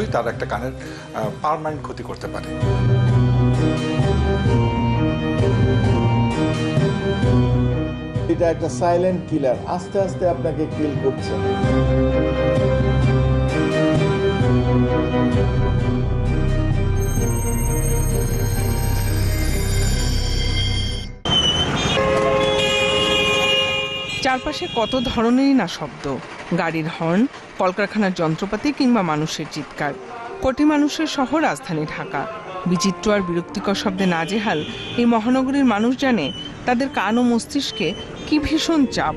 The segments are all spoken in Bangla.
অবশ্যই তার একটা কানের পার্মানেন্ট ক্ষতি করতে পারে। এটা একটা সাইলেন্ট কিলার, আস্তে আস্তে আপনাকে কিল করছে। চারপাশে কত ধরনেরই না শব্দ, গাড়ির হর্ন, কলকারখানার যন্ত্রপাতি কিংবা মানুষের চিৎকার। কোটি মানুষের শহর রাজধানী ঢাকা। বিচিত্র আর বিরক্তিকর শব্দে নাজেহাল এই মহানগরীর মানুষ জানে তাদের কান ও মস্তিষ্কে কি ভীষণ চাপ।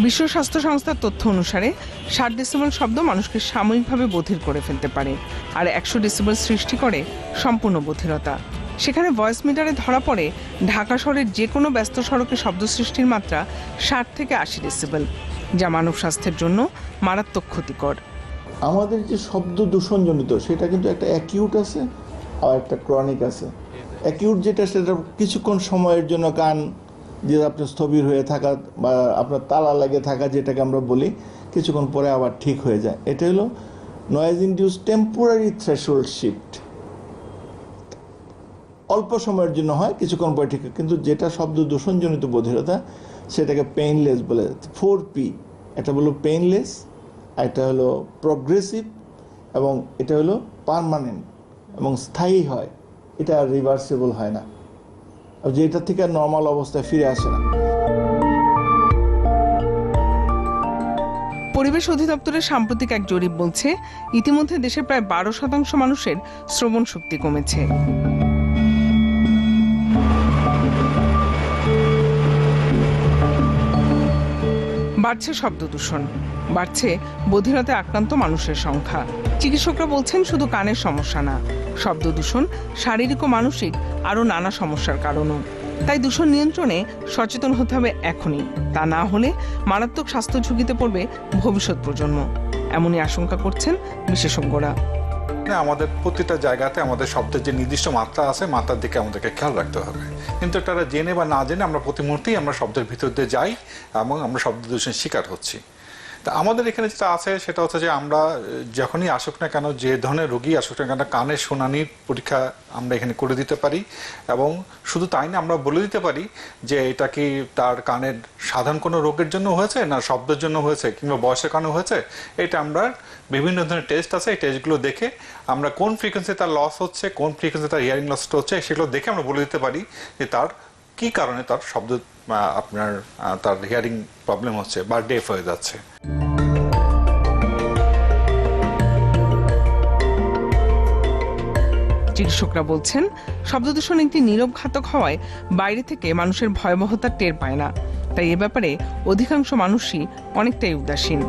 বিশ্ব স্বাস্থ্য সংস্থার তথ্য অনুসারে 60 ডেসিবেল শব্দ মানুষকে সাময়িকভাবে বধির করে ফেলতে পারে, আর 100 ডেসিবেল সৃষ্টি করে সম্পূর্ণ বধিরতা। সেখানে ভয়েস মিটারে ধরা পড়ে ঢাকা শহরের যে কোনো ব্যস্ত সড়কে শব্দ সৃষ্টির মাত্রা 60 থেকে 80 ডেসিবেল, যা মানব স্বাস্থ্যের জন্য মারাত্মক ক্ষতিকর। আমাদের যে শব্দ দূষণজনিত সেটা কিন্তু একটা অ্যাকিউট আছে আর একটা ক্রনিক আছে। অ্যাকিউট যেটা সেটা কিছুক্ষণ সময়ের জন্য কান যে আপনার স্থবির হয়ে থাকা বা আপনার তালা লেগে থাকা, যেটাকে আমরা বলি, কিছুক্ষণ পরে আবার ঠিক হয়ে যায়। এটা হলো noise induce temporary threshold shift, অল্প সময়ের জন্য হয়, কিছুক্ষণ পরে ঠিক। কিন্তু যেটা শব্দ দূষণজনিত বধিরতা সেটাকে পেইনলেস বলে। 4P, এটা হলো পেইনলেস, এটা হলো প্রগ্রেসিভ, এবং এটা হলো পার্মানেন্ট এবং স্থায়ী হয়। এটা রিভার্সেবল হয় না, যেটা থেকে নর্মাল অবস্থায় ফিরে আসে না। পরিবেশ অধিদপ্তরের সাম্প্রতিক এক জরিপ বলছে ইতিমধ্যে দেশের প্রায় 12% মানুষের শ্রবণ শক্তি কমেছে। বাড়ছে শব্দ দূষণ, বাড়ছে বধিরতায় আক্রান্ত মানুষের সংখ্যা। চিকিৎসকরা বলছেন শুধু কানের সমস্যা না, শব্দ দূষণ শারীরিক ও মানসিক আরও নানা সমস্যার কারণও। তাই দূষণ নিয়ন্ত্রণে সচেতন হতে হবে এখনই, তা না হলে মারাত্মক স্বাস্থ্য ঝুঁকিতে পড়বে ভবিষ্যৎ প্রজন্ম, এমনই আশঙ্কা করছেন বিশেষজ্ঞরা। আমাদের প্রতিটা জায়গাতে আমাদের শব্দের যে নির্দিষ্ট মাত্রা আছে, মাত্রার দিকে আমাদেরকে খেয়াল রাখতে হবে। কিন্তু এটা জেনে বা না জেনে আমরা প্রতি মুহূর্তেই আমরা শব্দের ভিতর দিয়ে যাই এবং আমরা শব্দ দূষণের শিকার হচ্ছি। তা আমাদের এখানে যেটা আছে সেটা হচ্ছে যে আমরা যখনই আসুক না কেন, যে ধরনের রোগী আসুক না কেন, কানের শুনানির পরীক্ষা আমরা এখানে করে দিতে পারি। এবং শুধু তাই না, আমরা বলে দিতে পারি যে এটা কি তার কানের সাধারণ কোনো রোগের জন্য হয়েছে, না শব্দের জন্য হয়েছে, কিংবা বয়সের কারণে হয়েছে। এটা আমরা বিভিন্ন ধরনের টেস্ট আছে, এই টেস্টগুলো দেখে আমরা কোন ফ্রিকোয়েন্সি তার লস হচ্ছে, কোন ফ্রিকোয়েন্সি তার হিয়ারিং লসটা হচ্ছে, সেগুলো দেখে আমরা বলে দিতে পারি যে তার কি কারণে তার শব্দ তার হিয়ারিং প্রবলেম হচ্ছে বা ডেফ হয়ে যাচ্ছে। চিকিৎসকরা বলছেন শব্দ দূষণ একটি নীরব ঘাতক হওয়ায় বাইরে থেকে মানুষের ভয়াবহতার টের পায় না, তাই এ ব্যাপারে অধিকাংশ মানুষই অনেকটাই উদাসীন।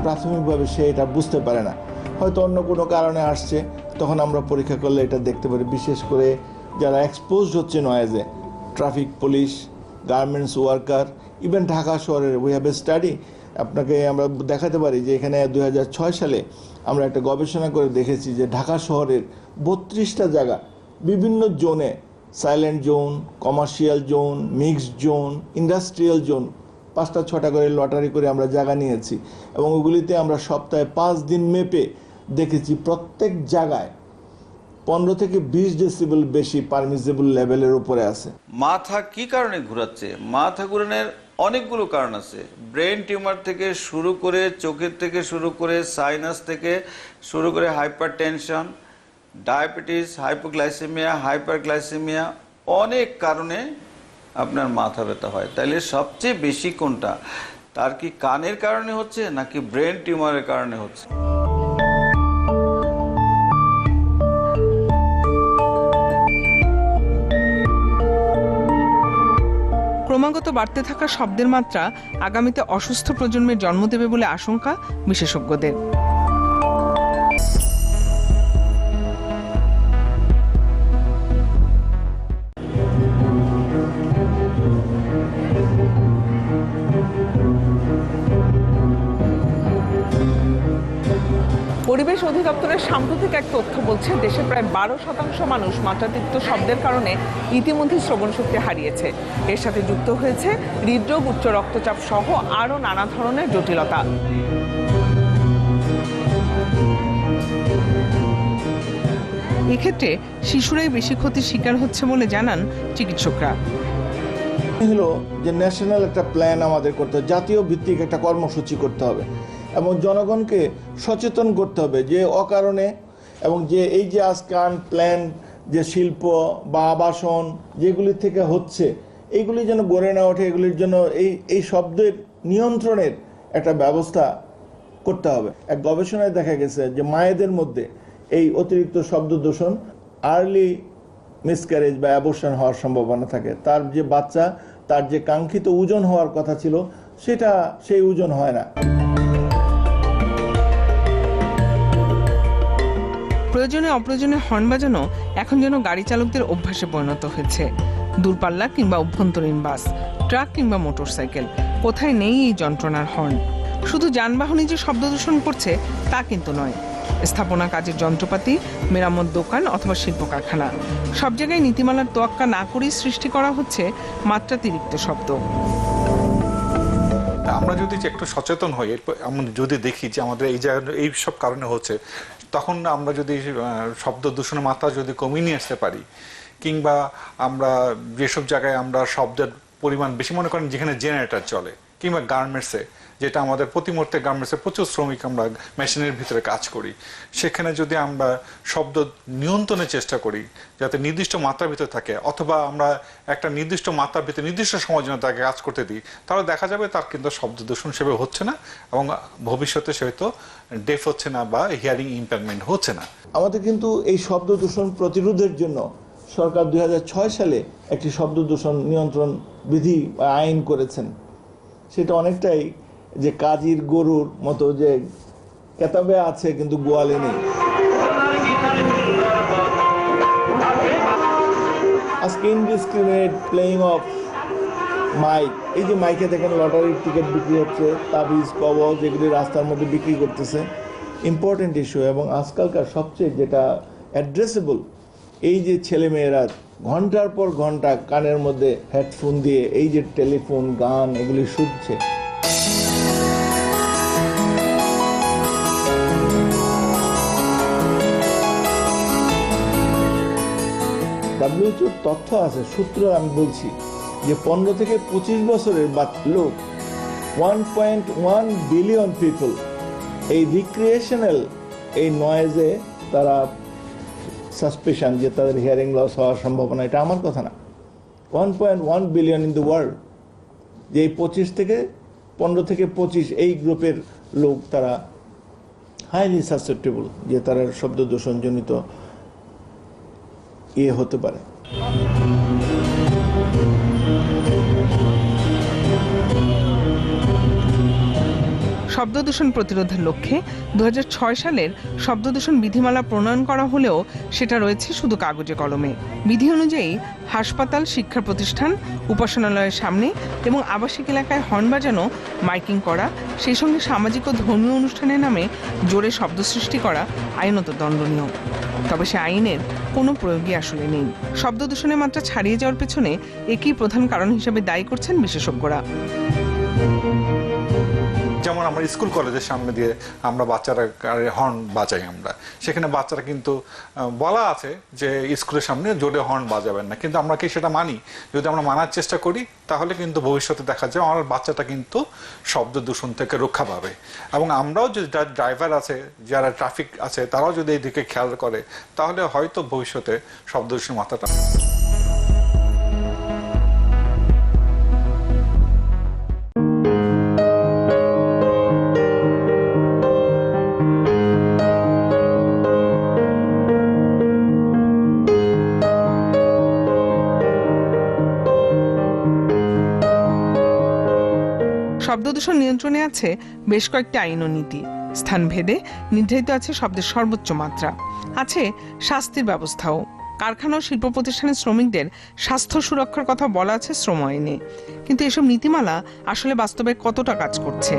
প্রাথমিকভাবে সে এটা বুঝতে পারে না, হয়তো অন্য কোনো কারণে আসছে, তখন আমরা পরীক্ষা করলে এটা দেখতে পারি। বিশেষ করে যারা এক্সপোজড হচ্ছে নয়েজে, traffic police, garments worker, even Dhaka শহরের উই হ্যাভ এ স্টাডি, আপনাকে আমরা দেখাতে পারি যে এখানে 2006 সালে আমরা একটা গবেষণা করে দেখেছি যে ঢাকা শহরের 32টা জায়গা বিভিন্ন জোনে, silent zone, commercial zone, mixed zone, industrial zone, 5টা-6টা করে লটারি করে আমরা জায়গা নিয়েছি এবং ওগুলিতে আমরা সপ্তাহে 5 দিন মেপে দেখেছি প্রত্যেক জায়গায় 15 থেকে 20 ডেসিবেল বেশি পারমিসিবল লেভেলের উপরে আছে। মাথা কি কারণে ঘোরাচ্ছে? মাথা ঘুরানোর অনেকগুলো কারণ আছে। ব্রেন টিউমার থেকে শুরু করে, চোখের থেকে শুরু করে, সাইনাস থেকে শুরু করে, hyper tension, diabetes, hypoglycaemia, hyperglycaemia, অনেক কারণে আপনার মাথা ব্যথা হয়। তাইলে সবচেয়ে বেশি কোনটা? তার কি কানের কারণে হচ্ছে নাকি ব্রেন টিউমারের কারণে হচ্ছে? ক্রমাগত বাড়তে থাকা শব্দের মাত্রা আগামীতে অসুস্থ প্রজন্মের জন্ম দেবে বলে আশঙ্কা বিশেষজ্ঞদের। পরিবেশ অধিদপ্তরের সাম্প্রতিক এক তথ্য বলছে দেশে প্রায় 12% মানুষ মাত্রাতিরিক্ত শব্দের কারণে ইতিমধ্যে শ্রবণ শক্তি হারিয়েছে। এর সাথে যুক্ত হয়েছে হৃদরোগ, উচ্চ রক্তচাপ সহ আরও নানা ধরনের জটিলতা। এক্ষেত্রে শিশুরাই বেশি ক্ষতির শিকার হচ্ছে বলে জানান চিকিৎসকরা। হলো যে ন্যাশনাল একটা প্ল্যান আমাদের করতে হবে, জাতীয় ভিত্তিক একটা কর্মসূচি করতে হবে এবং জনগণকে সচেতন করতে হবে যে অকারণে এবং যে এই যে আজকাল প্ল্যান যে শিল্প বা আবাসন যেগুলি থেকে হচ্ছে এইগুলি যেন গড়ে না ওঠে, এগুলির জন্য এই শব্দের নিয়ন্ত্রণের একটা ব্যবস্থা করতে হবে। এক গবেষণায় দেখা গেছে যে মায়েদের মধ্যে এই অতিরিক্ত শব্দ দূষণ আর্লি মিসক্যারেজ বা অ্যাবর্শন হওয়ার সম্ভাবনা থাকে। তার যে বাচ্চা তার যে কাঙ্ক্ষিত ওজন হওয়ার কথা ছিল সেই ওজন হয় না। প্রয়োজনে অপ্রয়োজনে হর্ন বাজানো এখন যেন গাড়ি চালকদের অভ্যাসে পরিণত হয়েছে। দূরপাল্লা কিংবা অভ্যন্তরীণ বাস, ট্রাক কিংবা মোটরসাইকেল, কোথায় নেই এই যন্ত্রণার হর্ন। শুধু যানবাহনই যে শব্দ দূষণ করছে তা কিন্তু নয়। স্থাপনা কাজের যন্ত্রপাতি, মেরামত দোকান অথবা শিল্প কারখানা, সব জায়গায় নীতিমালার তোয়াক্কা না করেই সৃষ্টি করা হচ্ছে মাত্রাতিরিক্ত শব্দ। আমরা যদি একটু সচেতন হই, আমরা যদি দেখি যে আমাদের এই সব কারণে হচ্ছে, তখন আমরা যদি শব্দ দূষণের মাত্রা যদি কমিয়ে নিয়ে আসতে পারি, কিংবা আমরা যেসব জায়গায় আমরা শব্দের পরিমাণ বেশি, মনে করেন যেখানে জেনারেটর চলে কিংবা গার্মেন্টসে, যেটা আমাদের প্রতি মুহূর্তে গার্মেন্টসে প্রচুর শ্রমিক আমরা মেশিনের ভিতরে কাজ করি, সেখানে যদি আমরা শব্দ নিয়ন্ত্রণের চেষ্টা করি যাতে নির্দিষ্ট মাত্রার ভিতরে থাকে, অথবা আমরা একটা নির্দিষ্ট মাত্রার ভিতরে নির্দিষ্ট সময়ের জন্য তাকে কাজ করতে দিই, তাহলে দেখা যাবে তার কিন্তু শব্দ দূষণ হিসেবে হচ্ছে না এবং ভবিষ্যতে সে হয়তো ডেফ হচ্ছে না বা হিয়ারিং ইম্পেয়ারমেন্ট হচ্ছে না। আমাদের কিন্তু এই শব্দ দূষণ প্রতিরোধের জন্য সরকার 2006 সালে একটি শব্দ দূষণ নিয়ন্ত্রণ বিধি বা আইন করেছেন। সেটা অনেকটাই যে কাজীর গরুর মতো যে কেতাবে আছে কিন্তু গোয়ালে নেই। আজকে ইনডিসক্রিমিনেট প্লেইং অফ মাইক, এই যে মাইকে দেখেন লটারির টিকিট বিক্রি হচ্ছে, তাবিজ কবজ এগুলি রাস্তার মধ্যে বিক্রি করতেছে, ইম্পর্টেন্ট ইস্যু। এবং আজকালকার সবচেয়ে যেটা অ্যাড্রেসেবল, এই যে ছেলেমেয়েরা ঘন্টার পর ঘন্টা কানের মধ্যে হেডফোন দিয়ে এই যে টেলিফোন, গান এগুলি শুনছে। WHO তথ্য আছে, সূত্র আমি বলছি যে 15 থেকে 25 বছরের লোক 1.1 বিলিয়ন পিপল এই রিক্রিয়েশনাল এই নয়েজে তারা সাসপেশন যে তাদের হিয়ারিং লস হওয়ার সম্ভাবনা, এটা আমার কথা না। 1.1 বিলিয়ন ইন দ্য ওয়ার্ল্ড, যে এই 15 থেকে 25 এই গ্রুপের লোক তারা হাইলি সাসেপ্টেবল যে তারা শব্দ দূষণজনিত হতে পারে। শব্দ দূষণ প্রতিরোধের লক্ষ্যে 2006 সালের শব্দ দূষণ বিধিমালা প্রণয়ন করা হলেও সেটা রয়েছে শুধু কাগজে কলমে। বিধি অনুযায়ী হাসপাতাল, শিক্ষা প্রতিষ্ঠান, উপাসনালয়ের সামনে এবং আবাসিক এলাকায় হর্ন বাজানো, মাইকিং করা, সেই সঙ্গে সামাজিক ও ধর্মীয় অনুষ্ঠানের নামে জোরে শব্দ সৃষ্টি করা আইনত দণ্ডনীয়। তবে সে আইনের কোনো প্রয়োগই আসলে নেই। শব্দ দূষণের মাত্রা ছাড়িয়ে যাওয়ার পেছনে একই প্রধান কারণ হিসেবে দায়ী করছেন বিশেষজ্ঞরা। যেমন আমরা স্কুল কলেজের সামনে দিয়ে আমরা বাচ্চারা হর্ন বাজাই, আমরা সেখানে বাচ্চারা কিন্তু বলা আছে যে স্কুলের সামনে জোরে হর্ন বাজাবেন না, কিন্তু আমরা কি সেটা মানি? যদি আমরা মানার চেষ্টা করি তাহলে কিন্তু ভবিষ্যতে দেখা যায় আমার বাচ্চাটা কিন্তু শব্দ দূষণ থেকে রক্ষা পাবে। এবং আমরাও যে ড্রাইভার আছে, যারা ট্রাফিক আছে, তারাও যদি এই দিকে খেয়াল করে তাহলে হয়তো ভবিষ্যতে শব্দ দূষণের মাত্রাটা শব্দ দূষণ নিয়ন্ত্রণে আছে বেশ কয়েকটি আইন ও নীতি। স্থানভেদে নির্ধারিত আছে শব্দের সর্বোচ্চ মাত্রা, আছে শাস্তির ব্যবস্থাও। কারখানা ও শিল্প প্রতিষ্ঠানের শ্রমিকদের স্বাস্থ্য সুরক্ষার কথা বলা আছে শ্রম আইনে। কিন্তু এসব নীতিমালা আসলে বাস্তবে কতটা কাজ করছে?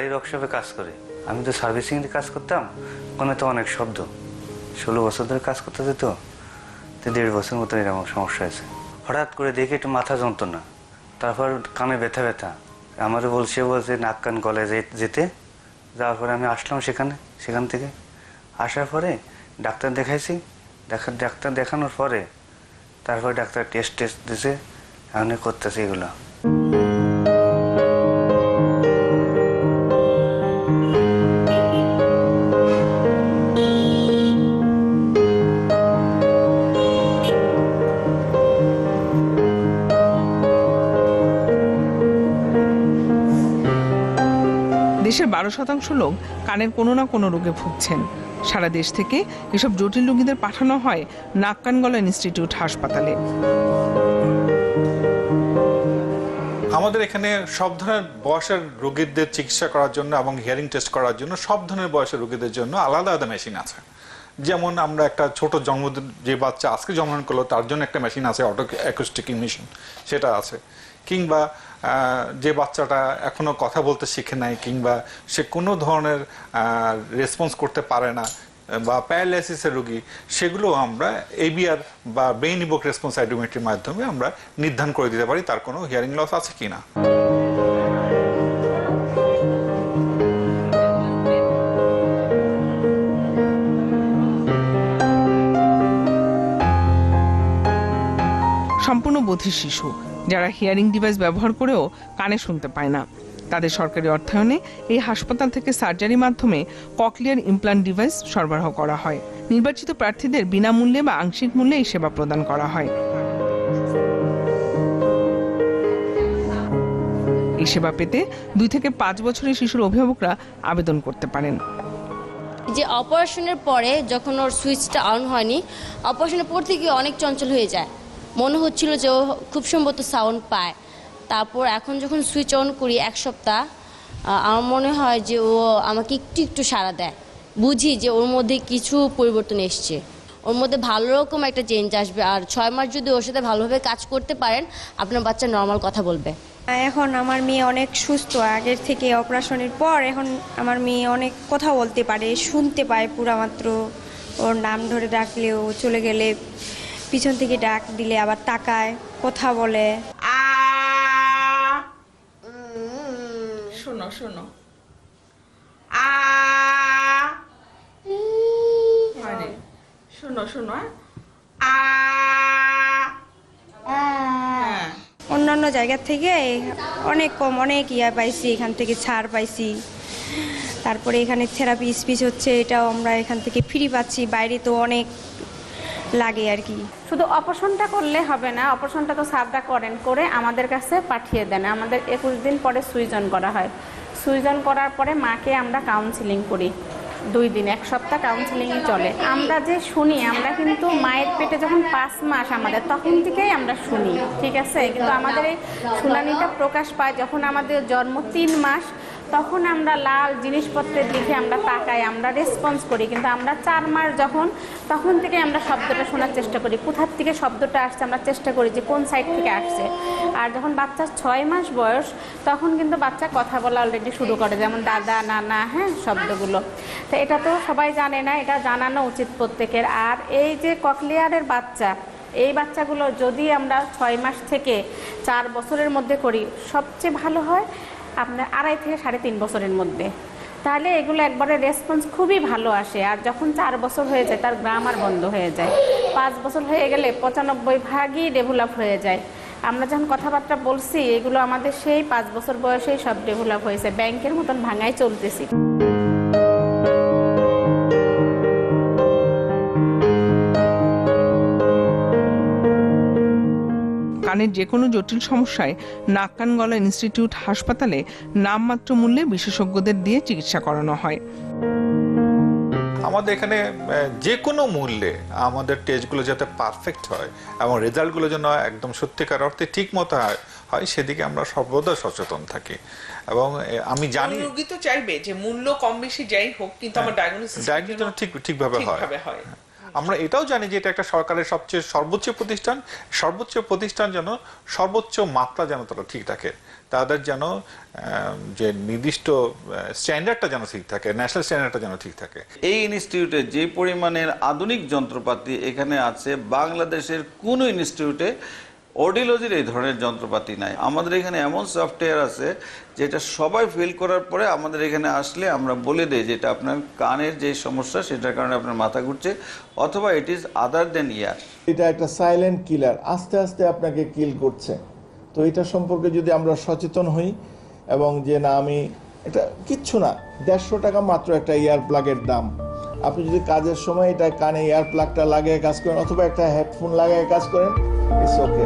গাড়ির ওয়ার্কশপে কাজ করে। আমি তো সার্ভিসিং এর কাজ করতাম, ওখানে তো অনেক শব্দ। 16 বছর ধরে কাজ করতেছে তো 1.5 বছর মতো এরকম সমস্যা হয়েছে। হঠাৎ করে দেখে একটু মাথা যন্ত্রণা, তারপর কানে ব্যথা ব্যথা। আমারও বলছে নাক কান গলায় যেতে। যাওয়ার পরে আমি আসলাম সেখান থেকে আসার পরে ডাক্তার দেখাইছি। ডাক্তার দেখানোর পরে তারপর ডাক্তার টেস্ট দিছে, এখন করতেছে এগুলো। দেশের 12% লোক কানের কোনো না কোনো রোগে ভুগছেন। সারা দেশ থেকে এসব জটিল রোগীদের পাঠানো হয় নাক কান গলা ইনস্টিটিউট হাসপাতালে। আমাদের এখানে সব ধরনের বয়সের রোগীদের চিকিৎসা করার জন্য এবং হিয়ারিং টেস্ট করার জন্য সব ধরনের বয়সের রোগীদের জন্য আলাদা আলাদা মেশিন আছে। যেমন আমরা একটা ছোট যে বাচ্চা আজকে জন্মগ্রহণ করলো তার জন্য একটা মেশিন আছে, অটো অ্যাকুস্টিক মেশিন, সেটা আছে। কিংবা যে বাচ্চাটা এখনো কথা বলতে শিখে নাই, কিংবা সে কোনো ধরনের রেসপন্স করতে পারে না, বা প্যারালাইসিসের রোগী, সেগুলো আমরা এবিআর বা ব্রেইন ইভোক রেসপন্স সাইটোমেট্রির মাধ্যমে আমরা নির্ধারণ করে দিতে পারি তার কোনো হিয়ারিং লস আছে কিনা। সম্পূর্ণ বধির শিশু যারা হিয়ারিং ডিভাইস ব্যবহার করেও কানে শুনতে পায় না, তাদের সরকারি অর্থায়নে এই হাসপাতাল থেকে সার্জারির মাধ্যমে ককলিয়ার ইমপ্লান্ট ডিভাইস সরবরাহ করা হয়। নির্বাচিত প্রার্থীদের বিনামূল্যে বা আংশিক মূল্যে এই সেবা প্রদান করা হয়। এই সেবা পেতে 2 থেকে 5 বছরের শিশুর অভিভাবকরা আবেদন করতে পারেন। যে অপারেশনের পরে যখন ওর সুইচটা অন হয়নি, অপারেশনের পর থেকে অনেক চঞ্চল হয়ে যায়, মনে হচ্ছিল যে ও খুব সম্ভবত সাউন্ড পায়। তারপর এখন যখন সুইচ অন করি 1 সপ্তাহ, আমার মনে হয় যে ও আমাকে একটু একটু সাড়া দেয়, বুঝি যে ওর মধ্যে কিছু পরিবর্তন এসছে, ওর মধ্যে ভালো রকম একটা চেঞ্জ আসবে। আর 6 মাস যদি ওর সাথে ভালোভাবে কাজ করতে পারেন, আপনার বাচ্চা নর্মাল কথা বলবে। এখন আমার মেয়ে অনেক সুস্থ, আগের থেকে অপারেশনের পর এখন আমার মেয়ে অনেক কথা বলতে পারে, শুনতে পায় পুরা মাত্র। ওর নাম ধরে ডাকলেও, চলে গেলে পিছন থেকে ডাক দিলে আবার তাকায়, কথা বলে। শোনো শোনো, শোনো শোনো, অন্যান্য জায়গা থেকে অনেক কম, অনেক পাইছি, এখান থেকে ছাড় পাইছি। তারপরে এখানে থেরাপি স্পিচ হচ্ছে, এটাও আমরা এখান থেকে ফ্রি পাচ্ছি, বাইরে তো অনেক লাগে আর কি। শুধু অপারেশনটা করলে হবে না, অপারেশনটা তো সাবটা করে আমাদের কাছে পাঠিয়ে দেন। আমাদের 21 দিন পরে সুইজন করা হয়। সুইজন করার পরে মাকে আমরা কাউন্সিলিং করি 2 দিন, 1 সপ্তাহ কাউন্সিলিংই চলে। আমরা যে শুনি, আমরা কিন্তু মায়ের পেটে যখন 5 মাস আমাদের, তখন থেকেই আমরা শুনি, ঠিক আছে। কিন্তু আমাদের এই শুনানিটা প্রকাশ পায় যখন আমাদের জন্ম 3 মাস, তখন আমরা লাল জিনিসপত্রের দিকে আমরা তাকাই, আমরা রেসপন্স করি। কিন্তু আমরা 4 মাস যখন, তখন থেকে আমরা শব্দটা শোনার চেষ্টা করি, কোথার থেকে শব্দটা আসছে আমরা চেষ্টা করি যে কোন সাইড থেকে আসছে। আর যখন বাচ্চার 6 মাস বয়স, তখন কিন্তু বাচ্চা কথা বলা অলরেডি শুরু করে, যেমন দাদা, নানা, হ্যাঁ, শব্দগুলো। তো এটা তো সবাই জানে না, এটা জানানো উচিত প্রত্যেকের। আর এই যে ককলিয়ারের বাচ্চা, এই বাচ্চাগুলো যদি আমরা 6 মাস থেকে 4 বছরের মধ্যে করি, সবচেয়ে ভালো হয় আপনার 2.5 থেকে 3.5 বছরের মধ্যে। তাহলে এগুলো একবারে রেসপন্স খুবই ভালো আসে। আর যখন 4 বছর হয়ে যায়, তার গ্রামার বন্ধ হয়ে যায়। 5 বছর হয়ে গেলে 95% ডেভেলপ হয়ে যায়। আমরা যখন কথাবার্তা বলছি, এগুলো আমাদের সেই 5 বছর বয়সেই সব ডেভেলপ হয়েছে, ব্যাংকের মতন ভাঙাই চলতেছি। কানের যে কোনো জটিল সমস্যায় নাক কান গলা ইনস্টিটিউট হাসপাতালে নামমাত্র মূল্যে বিশেষজ্ঞদের দিয়ে চিকিৎসা করানো হয়। আমাদের এখানে যে কোনো মূল্যে আমাদের টেস্টগুলো যাতে পারফেক্ট হয় এবং রেজাল্টগুলো যেন একদম সত্যিকার অর্থে ঠিক মতো হয়, সেদিকে আমরা সর্বদা সচেতন থাকি। এবং আমি জানি রোগী তো চাইবে যে মূল্য কম বেশি যাই হোক, কিন্তু আমার ডায়াগনোসিস ঠিকভাবে হয়। আমরা এটাও জানি যে এটা একটা সরকারের সবচেয়ে সর্বোচ্চ প্রতিষ্ঠান যেন সর্বোচ্চ মাত্রা যেন তারা ঠিক রাখে। তাদের যেন যে নির্দিষ্ট স্ট্যান্ডার্ডটা যেন ঠিক থাকে, ন্যাশনাল স্ট্যান্ডার্ডটা যেন ঠিক থাকে। এই ইনস্টিটিউটে যে পরিমাণের আধুনিক যন্ত্রপাতি এখানে আছে, বাংলাদেশের কোনো ইনস্টিটিউটে অডিওলজির এই ধরনের যন্ত্রপাতি নাই। আমাদের এখানে এমন সফটওয়্যার আছে যেটা সবাই ফিল করার পরে আমাদের এখানে আসলে আমরা বলে দিই যেটা আপনার কানের যে সমস্যা সেটার কারণে আপনার মাথা ঘুরছে, অথবা ইট ইজ আদার দেন ইয়ার। এটা একটা সাইলেন্ট কিলার, আস্তে আস্তে আপনাকে কিল করছে। তো এটা সম্পর্কে যদি আমরা সচেতন হই এবং যে না আমি এটা কিচ্ছু না, 150 টাকা মাত্র একটা ইয়ার প্লাগের দাম। আপনি যদি কাজের সময় এটা কানে ইয়ার প্লাগটা লাগিয়ে কাজ করেন অথবা একটা হেডফোন লাগিয়ে কাজ করেন, ইটস ওকে।